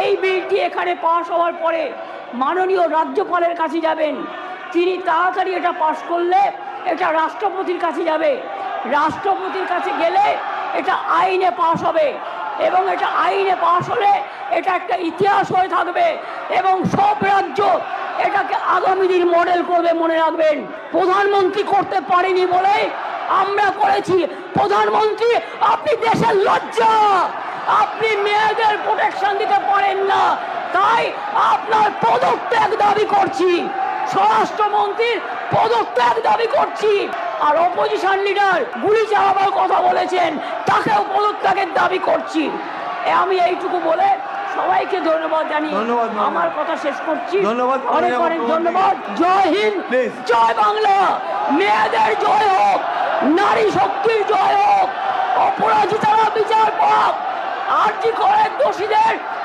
এই বিলটি এখানে পাশ হওয়ার পরে মাননীয় রাজ্যপালের কাছে যাবেন। তিনি তাড়াতাড়ি এটা পাশ করলে এটা রাষ্ট্রপতির কাছে যাবে। রাষ্ট্রপতির কাছে গেলে এটা আইনে পাশ হবে এবং এটা আইনে পাশ হলে এটা একটা ইতিহাস হয়ে থাকবে এবং সব রাজ্য এটাকে আগামী দিন মডেল করবে। মনে রাখবেন, প্রধানমন্ত্রী করতে পারেনি বলে আমরা করেছি। প্রধানমন্ত্রী, আপনি দেশের লজ্জা, আপনি মেয়েদের প্রোটেকশন দিতে পারেন না, তাই আপনার পদত্যাগ দাবি করছি। স্বরাষ্ট্রমন্ত্রীর পদত্যাগ দাবি করছি। আর অপোজিশন লিডার গুলি চালাবার কথা বলেছেন, তাকেও পদত্যাগের দাবি করছি। আমি এইটুকু বলে সবাইকে ধন্যবাদ জানিয়ে আমার কথা শেষ করছি। অনেক অনেক ধন্যবাদ। জয় হিন্দ, জয় বাংলা। মেয়েদের জয় হোক, নারী শক্তির জয় হোক, অপরাজিতারা বিচার পাক, আরজি করেন দোষীদের